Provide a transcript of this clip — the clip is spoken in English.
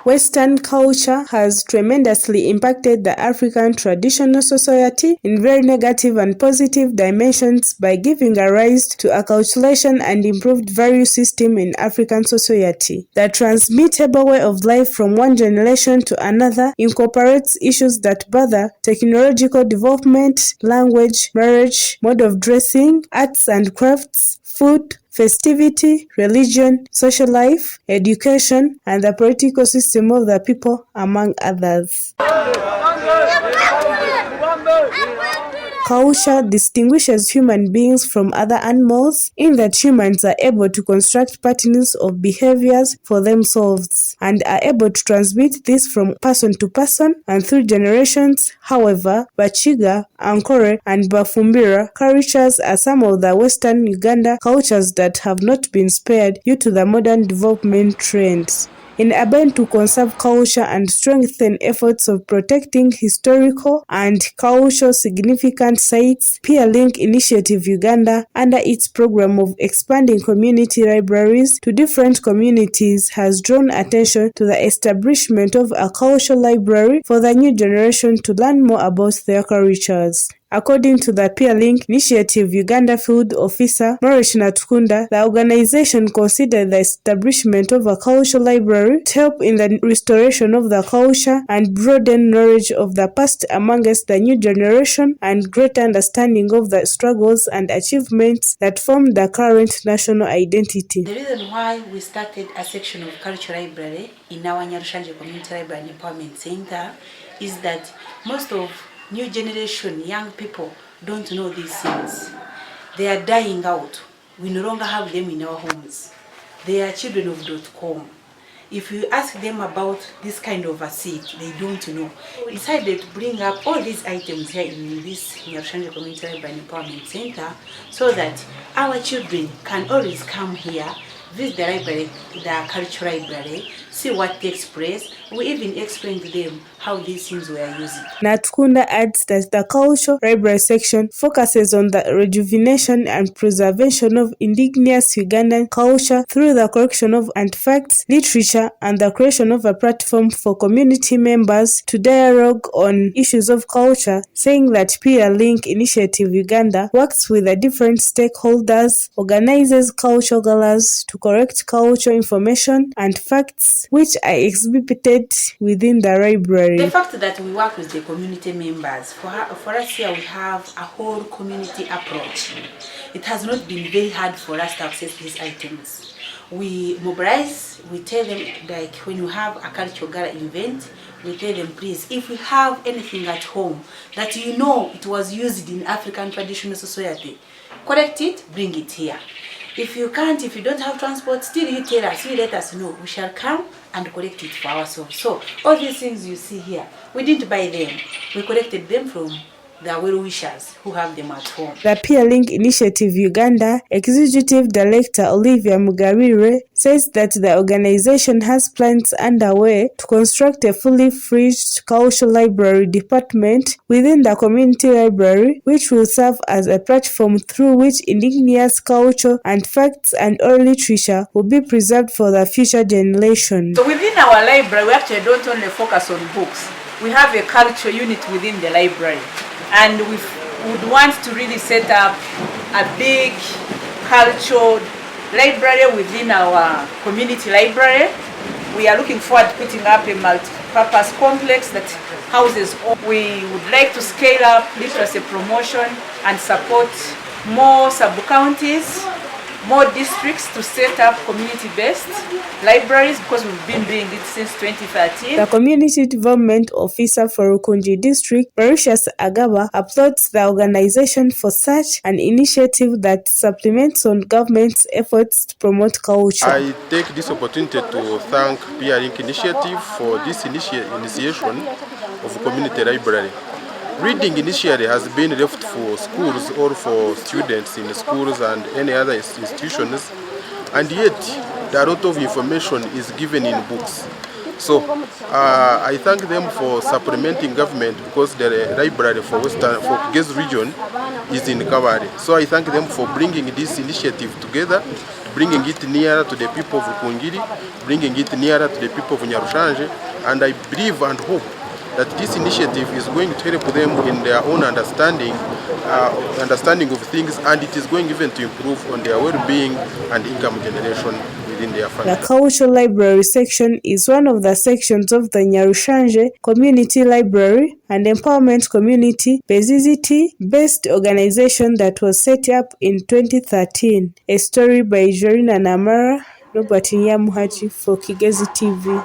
Western culture has tremendously impacted the African traditional society in very negative and positive dimensions by giving a rise to acculturation and improved value system in African society. The transmittable way of life from one generation to another incorporates issues that bother technological development, language, marriage, mode of dressing, arts and crafts, food, festivity, religion, social life, education, and the political system of the people, among others. Culture distinguishes human beings from other animals in that humans are able to construct patterns of behaviors for themselves and are able to transmit this from person to person and through generations. However, Bakiga, Ankole, and Bafumbira cultures are some of the Western Uganda cultures that have not been spared due to the modern development trends. In a bid to conserve culture and strengthen efforts of protecting historical and cultural significant sites, Peer Link Initiative Uganda, under its program of expanding community libraries to different communities, has drawn attention to the establishment of a cultural library for the new generation to learn more about their cultures. According to the Peer Link Initiative Uganda Field Officer Maurice Natukunda, the organization considered the establishment of a cultural library to help in the restoration of the culture and broaden knowledge of the past amongst the new generation and greater understanding of the struggles and achievements that form the current national identity. The reason why we started a section of cultural library in our Nyarushanje Community Library and Empowerment Center is that most of new generation, young people don't know these things. They are dying out. We no longer have them in our homes. They are children of .com. If you ask them about this kind of a seat, they don't know. We decided to bring up all these items here in this Nyarushanje Community Library and Empowerment Center so that our children can always come here, visit the library, the cultural library, see what takes place. We even explain to them how these things were used. Natukunda adds that the cultural library section focuses on the rejuvenation and preservation of indigenous Ugandan culture through the collection of artifacts, literature, and the creation of a platform for community members to dialogue on issues of culture, saying that Peer Link Initiative Uganda works with the different stakeholders, organizes cultural galas to collect cultural information and facts which are exhibited within the library. The fact that we work with the community members, for us here we have a whole community approach. It has not been very hard for us to access these items. We mobilize, we tell them, like when you have a cultural gala event, we tell them, please, if we have anything at home that you know it was used in African traditional society, collect it, bring it here. If you can't, if you don't have transport, still you tell us, you let us know. We shall come and collect it for ourselves. So all these things you see here, we didn't buy them. We collected them from the well-wishers who have them at home. The Peer Link Initiative Uganda Executive Director Olivia Mugarire says that the organization has plans underway to construct a fully fledged cultural library department within the community library, which will serve as a platform through which indigenous culture and facts and oral literature will be preserved for the future generation. So within our library, we actually don't only focus on books. We have a culture unit within the library, and we would want to really set up a big cultural library within our community library. We are looking forward to putting up a multi-purpose complex that houses all. We would like to scale up literacy promotion and support more sub-counties, more districts to set up community-based libraries because we've been doing it since 2013. The Community Development Officer for Rukunji District, Mauritius Agaba, applauds the organization for such an initiative that supplements on government's efforts to promote culture. I take this opportunity to thank Peer Link Initiative for this initiation of community library. Reading initially has been left for schools or for students in schools and any other institutions, and yet a lot of information is given in books. So I thank them for supplementing government because the library for Kigezi Region is in Kabale. So I thank them for bringing this initiative together to bringing it nearer to the people of Rukungiri, bringing it nearer to the people of Nyarushanje, and I believe and hope that this initiative is going to help them in their own understanding of things, and it is going even to improve on their well-being and income generation within their family. The Cultural Library section is one of the sections of the Nyarushanje Community Library and Empowerment Community festivity-based organization that was set up in 2013. A story by Jorina Namara, Robert Nyamuhaji for Kigezi TV.